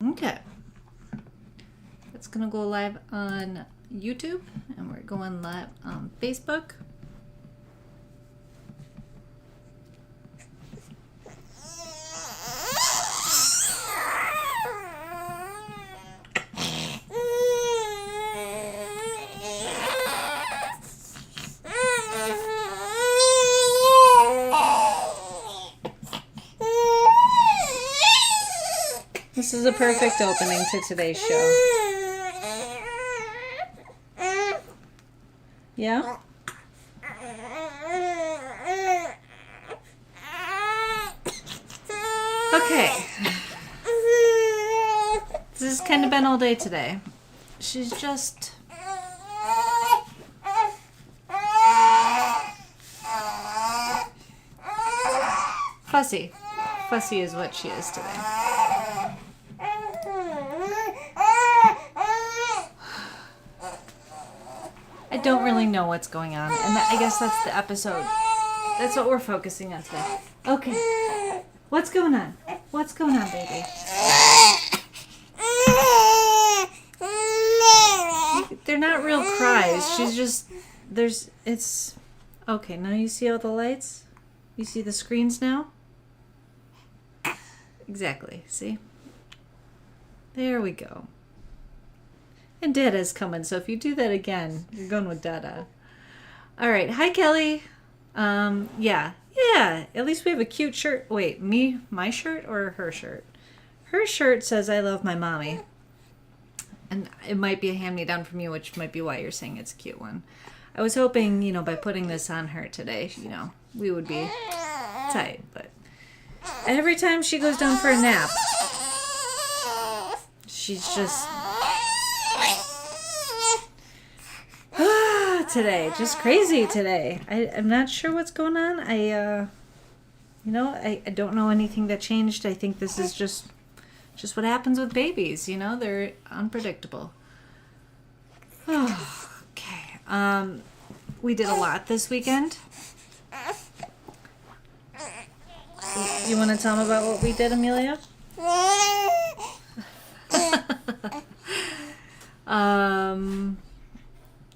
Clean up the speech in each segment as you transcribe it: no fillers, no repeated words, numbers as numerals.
Okay. It's going to go live on YouTube, and we're going live on Facebook. This is a perfect opening to today's show. Yeah? Okay. This has kind of been all day today. She's just... fussy. Fussy is what she is today. I don't really know what's going on, and I guess that's the episode. That's what we're focusing on today. Okay. What's going on? What's going on, baby? They're not real cries. She's just... it's... Okay, now you see all the lights? You see the screens now? Exactly. See? There we go. And Dada's coming, so if you do that again, you're going with Dada. All right. Hi, Kelly. Yeah. At least we have a cute shirt. Wait, my shirt or her shirt? Her shirt says, I love my mommy. And it might be a hand-me-down from you, which might be why you're saying it's a cute one. I was hoping, by putting this on her today, we would be tight. But every time she goes down for a nap, she's just... today. Just crazy today. I'm not sure what's going on. I don't know anything that changed. I think this is just what happens with babies. They're unpredictable. Okay. We did a lot this weekend. You want to tell them about what we did, Amelia?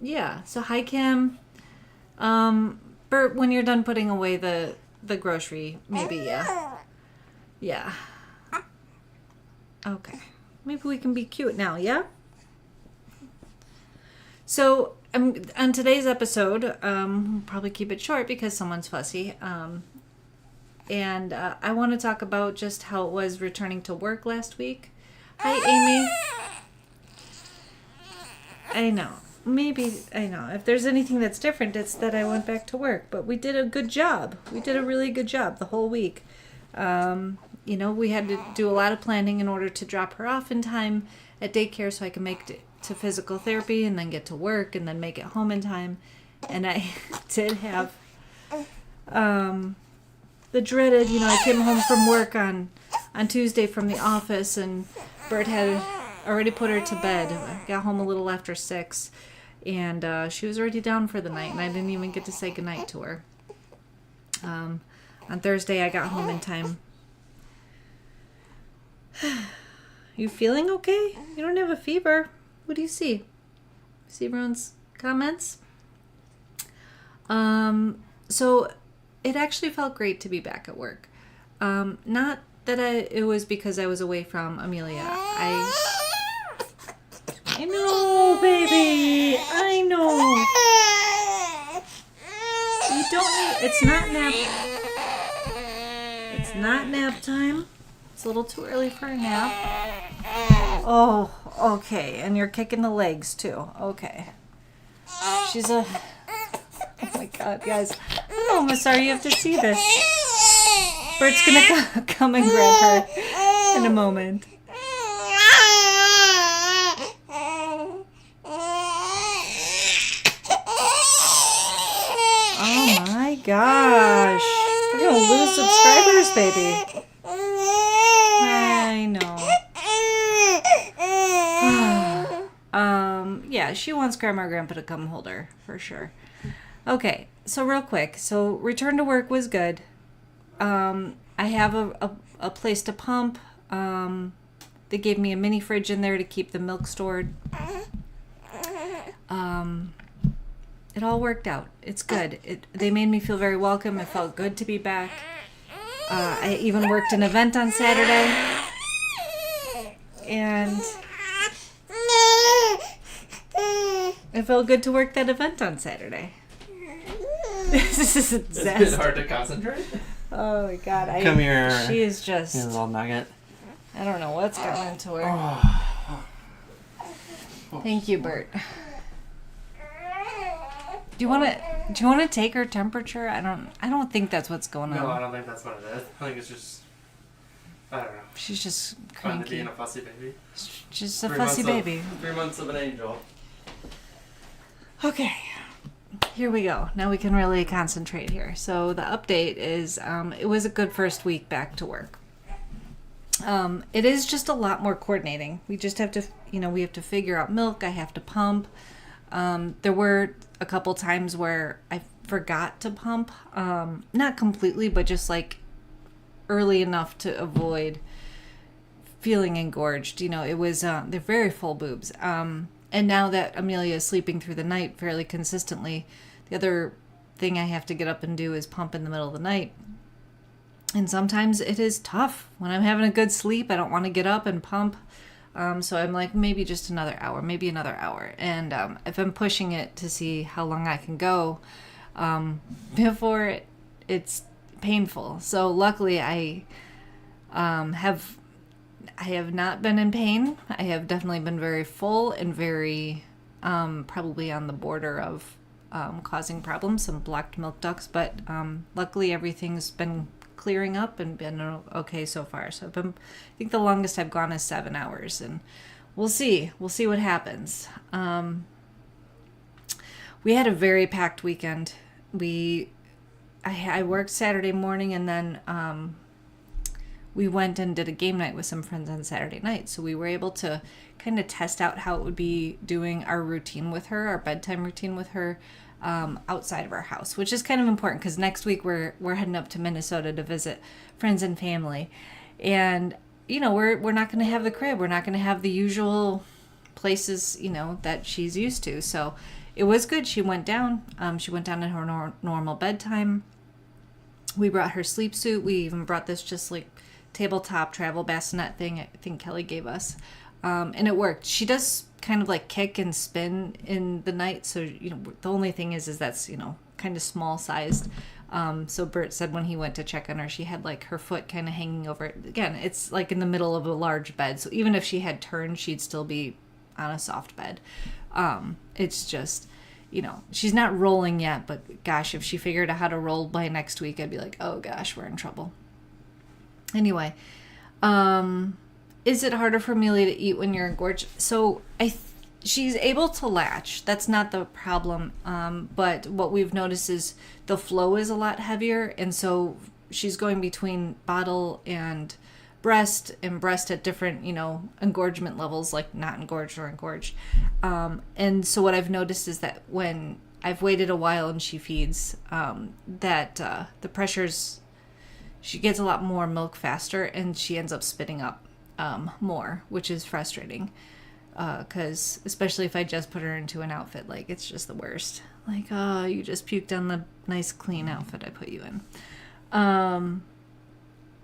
Yeah, so hi, Kim. Bert, when you're done putting away the grocery, maybe, yeah. Okay. Maybe we can be cute now, yeah? So, on today's episode, we'll probably keep it short because someone's fussy. And I want to talk about just how it was returning to work last week. Hi, Amy. I know. If there's anything that's different, it's that I went back to work. But we did a good job. We did a really good job the whole week. We had to do a lot of planning in order to drop her off in time at daycare so I can make it to physical therapy and then get to work and then make it home in time. And I did have the dreaded, I came home from work on Tuesday from the office, and Bert had already put her to bed. I got home a little after 6. And she was already down for the night, and I didn't even get to say goodnight to her. On Thursday, I got home in time. You feeling okay? You don't have a fever. What do you see? See everyone's comments? So it actually felt great to be back at work. Not that it was because I was away from Amelia. I know, baby. I know. You don't need... It's not nap time. It's a little too early for a nap. Oh, okay. And you're kicking the legs, too. Okay. She's a... Oh, my God, guys. Oh, I'm sorry you have to see this. Bert's going to come and grab her in a moment. Oh my gosh. We're going to lose subscribers, baby. I know. Yeah, she wants Grandma or Grandpa to come hold her, for sure. Okay, so real quick. So return to work was good. I have a place to pump. they gave me a mini fridge in there to keep the milk stored. It all worked out. It's good. They made me feel very welcome. It felt good to be back. I even worked an event on Saturday. And it felt good to work that event on Saturday. This is a disaster. It's been hard to concentrate. Oh my God. Come here. She is just... Here's a little nugget. I don't know what's going into her. Oh. Thank you, Bert. Do you want to take her temperature? I don't think that's what's going on. No, I don't think that's what it is. I think it's just, I don't know. She's just Fun to cranky. being a fussy baby. Just a fussy baby. 3 months of an angel. Okay. Here we go. Now we can really concentrate here. So the update is it was a good first week back to work. It is just a lot more coordinating. We just have to, we have to figure out milk. I have to pump. There were a couple times where I forgot to pump. Not completely, but just like early enough to avoid feeling engorged. It was, they're very full boobs. And now that Amelia is sleeping through the night fairly consistently, the other thing I have to get up and do is pump in the middle of the night. And sometimes it is tough. When I'm having a good sleep, I don't want to get up and pump. So I'm like, maybe just another hour, maybe another hour. And if I'm pushing it to see how long I can go before it's painful. So luckily I have not been in pain. I have definitely been very full and very probably on the border of causing problems, some blocked milk ducts. But luckily everything's been clearing up and been okay so far. So I think the longest I've gone is 7 hours, and we'll see what happens. We had a very packed weekend. I worked Saturday morning, and then we went and did a game night with some friends on Saturday night. So we were able to kind of test out how it would be doing our routine with her, our bedtime routine with her, outside of our house, which is kind of important because next week we're heading up to Minnesota to visit friends and family, and we're not going to have the crib, we're not going to have the usual places that she's used to. So it was good. She went down in her normal bedtime. We brought her sleep suit. We even brought this just like tabletop travel bassinet thing I think Kelly gave us, and it worked. She does kind of like kick and spin in the night, so the only thing is that's kind of small sized. So Bert said when he went to check on her, she had like her foot kind of hanging over it. Again, it's like in the middle of a large bed, so even if she had turned, she'd still be on a soft bed. It's just she's not rolling yet, but gosh, if she figured out how to roll by next week, I'd be like, oh gosh, we're in trouble. Anyway, is it harder for Amelia to eat when you're engorged? So she's able to latch. That's not the problem. But what we've noticed is the flow is a lot heavier. And so she's going between bottle and breast at different, engorgement levels, like not engorged or engorged. And so what I've noticed is that when I've waited a while and she feeds, that the pressures, she gets a lot more milk faster and she ends up spitting up more, which is frustrating. Because especially if I just put her into an outfit, like it's just the worst. Like, oh, you just puked on the nice clean outfit I put you in.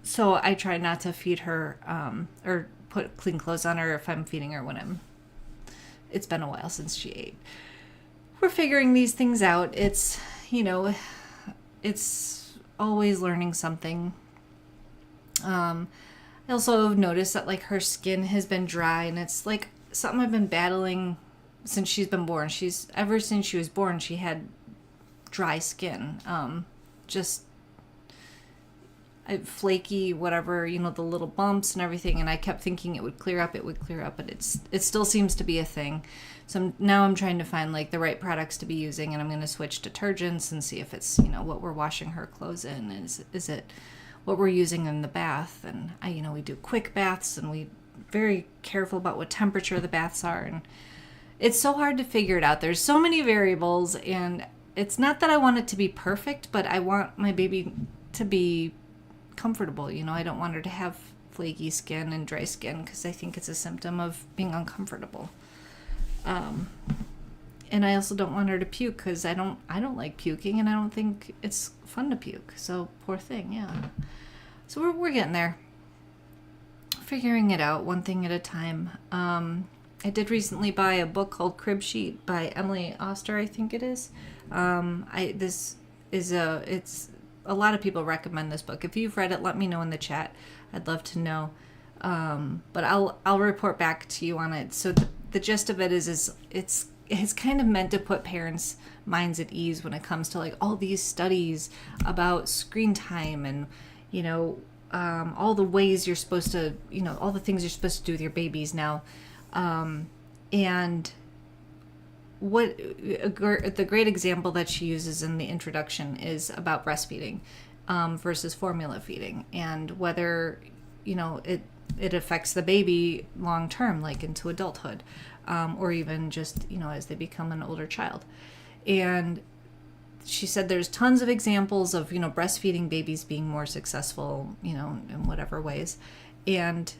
So I try not to feed her or put clean clothes on her if I'm feeding her when it's been a while since she ate. We're figuring these things out. It's, it's always learning something. I also have noticed that like her skin has been dry, and it's like something I've been battling since she's been born. Ever since she was born, she had dry skin. Just flaky, whatever, the little bumps and everything. And I kept thinking it would clear up, but it still seems to be a thing. So now I'm trying to find like the right products to be using, and I'm going to switch detergents and see if it's, what we're washing her clothes in. Is it what we're using in the bath? And we do quick baths, and we very careful about what temperature the baths are. And it's so hard to figure it out. There's so many variables, and it's not that I want it to be perfect, but I want my baby to be comfortable. I don't want her to have flaky skin and dry skin, because I think it's a symptom of being uncomfortable. And I also don't want her to puke, because I don't like puking, and I don't think it's fun to puke. So poor thing, yeah. So we're getting there, figuring it out one thing at a time. I did recently buy a book called Crib Sheet by Emily Oster, I think it is. It's a lot of people recommend this book. If you've read it, let me know in the chat. I'd love to know. But I'll report back to you on it. So the gist of it is it's kind of meant to put parents' minds at ease when it comes to like all these studies about screen time and, you know, all the ways you're supposed to, you know, all the things you're supposed to do with your babies now. And what the great example that she uses in the introduction is about breastfeeding versus formula feeding, and whether, you know, it affects the baby long term, like into adulthood, or even just, you know, as they become an older child. And she said there's tons of examples of, you know, breastfeeding babies being more successful, you know, in whatever ways. And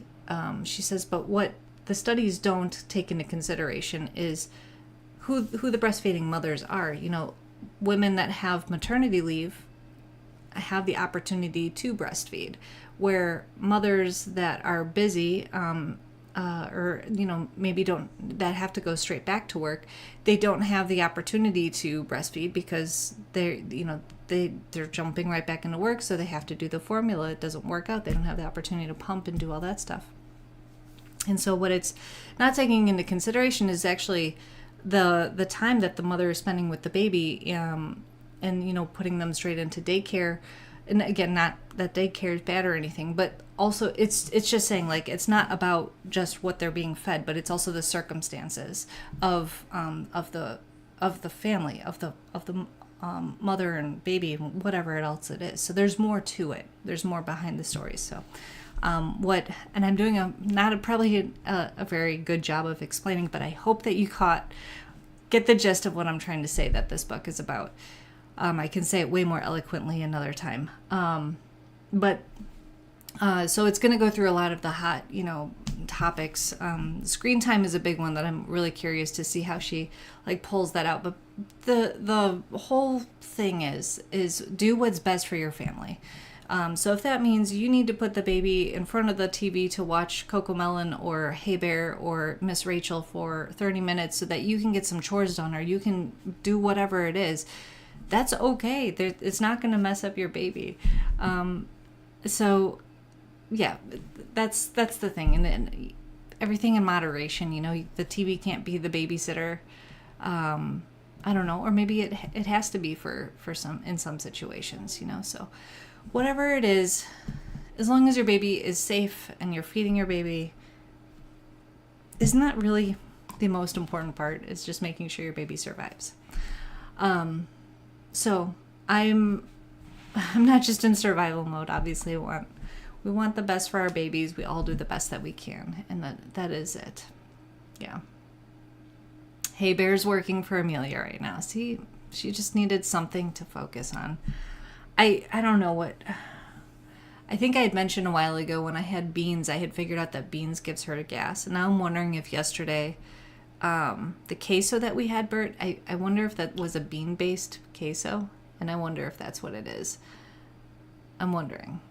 she says, but what the studies don't take into consideration is who the breastfeeding mothers are. You know, women that have maternity leave have the opportunity to breastfeed, where mothers that are busy or, you know, maybe that have to go straight back to work, they don't have the opportunity to breastfeed because they're jumping right back into work, so they have to do the formula. It doesn't work out. They don't have the opportunity to pump and do all that stuff. And so what it's not taking into consideration is actually the time that the mother is spending with the baby, and, you know, putting them straight into daycare. And again, not that daycare is bad or anything, but also it's just saying, like, it's not about just what they're being fed, but it's also the circumstances of the family, of the mother and baby, whatever else it is. So there's more to it. There's more behind the stories. So and I'm doing probably a very good job of explaining, but I hope that you get the gist of what I'm trying to say that this book is about. I can say it way more eloquently another time. So it's going to go through a lot of the hot, you know, topics. Screen time is a big one that I'm really curious to see how she like pulls that out. But the whole thing is do what's best for your family. So if that means you need to put the baby in front of the TV to watch Cocomelon or Hey Bear or Miss Rachel for 30 minutes so that you can get some chores done, or you can do whatever it is, that's okay. It's not going to mess up your baby. So yeah, that's the thing. And then everything in moderation, you know, the TV can't be the babysitter. I don't know, or maybe it has to be for in some situations, you know, so whatever it is, as long as your baby is safe and you're feeding your baby, isn't that really the most important part? It's just making sure your baby survives. So I'm not just in survival mode. Obviously, we want the best for our babies. We all do the best that we can, and that is it. Yeah. Hey Bear's working for Amelia right now. See, she just needed something to focus on. I don't know what. I think I had mentioned a while ago when I had beans, I had figured out that beans gives her gas. And now I'm wondering if yesterday, the queso that we had, Bert, I wonder if that was a bean-based queso. And I wonder if that's what it is. I'm wondering.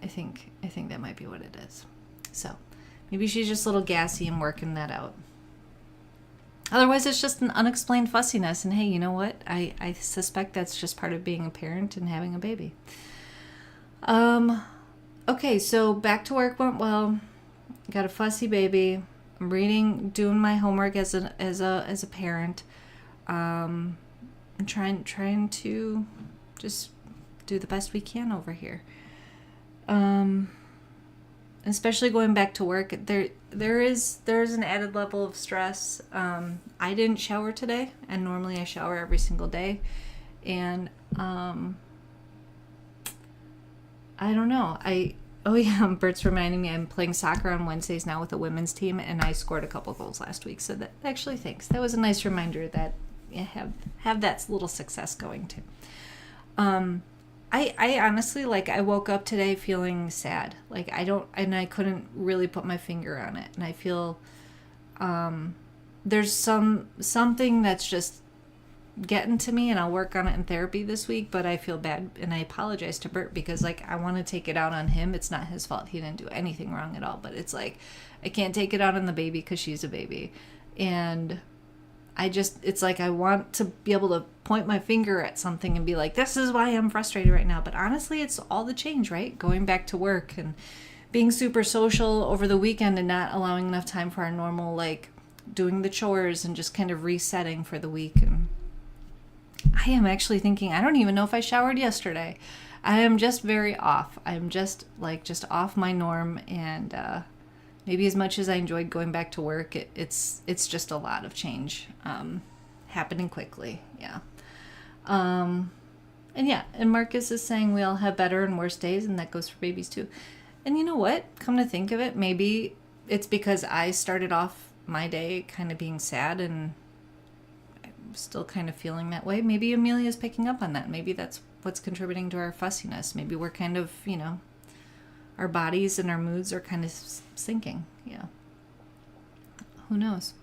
I think that might be what it is. So maybe she's just a little gassy and working that out. Otherwise, it's just an unexplained fussiness. And hey, you know what? I suspect that's just part of being a parent and having a baby. Okay, so back to work went well. Got a fussy baby. I'm doing my homework as a parent. I'm trying to just do the best we can over here. Especially going back to work, there's an added level of stress. I didn't shower today, and normally I shower every single day, and I don't know. Bert's reminding me I'm playing soccer on Wednesdays now with the women's team, and I scored a couple goals last week. So that actually, thanks. That was a nice reminder that you have that little success going too. I honestly, like, I woke up today feeling sad. Like, I couldn't really put my finger on it. And I feel there's something that's just getting to me, and I'll work on it in therapy this week, but I feel bad, and I apologize to Bert because, like, I want to take it out on him. It's not his fault. He didn't do anything wrong at all, but it's like, I can't take it out on the baby because she's a baby. And it's like I want to be able to point my finger at something and be like, this is why I'm frustrated right now. But honestly, it's all the change, right? Going back to work and being super social over the weekend and not allowing enough time for our normal, like, doing the chores and just kind of resetting for the week. And I am actually thinking, I don't even know if I showered yesterday. I am just very off. I'm just off my norm, and maybe as much as I enjoyed going back to work, it's just a lot of change happening quickly. Yeah. And Marcus is saying we all have better and worse days, and that goes for babies too. And you know what? Come to think of it, maybe it's because I started off my day kind of being sad, and I'm still kind of feeling that way. Maybe Amelia's picking up on that. Maybe that's what's contributing to our fussiness. Maybe we're kind of, our bodies and our moods are kind of sinking. Yeah. Who knows?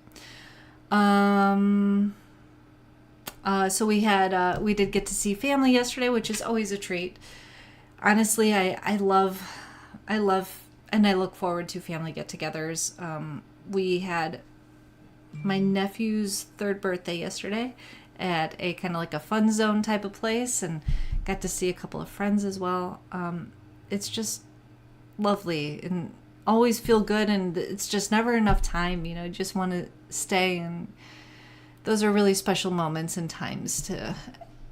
So we did get to see family yesterday, which is always a treat. Honestly, I love, and I look forward to family get-togethers. We had my nephew's 3rd birthday yesterday at a kind of like a fun zone type of place, and got to see a couple of friends as well. It's just lovely and always feel good, and it's just never enough time, just want to stay, and those are really special moments and times to,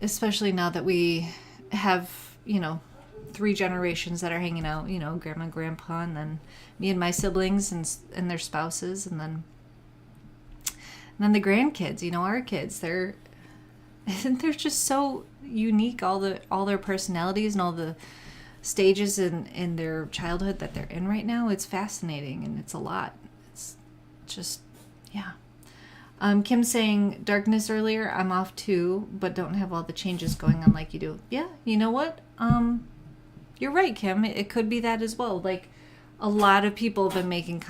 especially now that we have 3 generations that are hanging out, grandma and grandpa, and then me and my siblings and their spouses, and then the grandkids, our kids. They're just so unique, all their personalities and all the stages in their childhood that they're in right now. It's fascinating, and it's a lot. It's just, yeah. Kim saying darkness earlier. I'm off too, but don't have all the changes going on like you do. Yeah, you know what? You're right, Kim. It could be that as well. Like, a lot of people have been making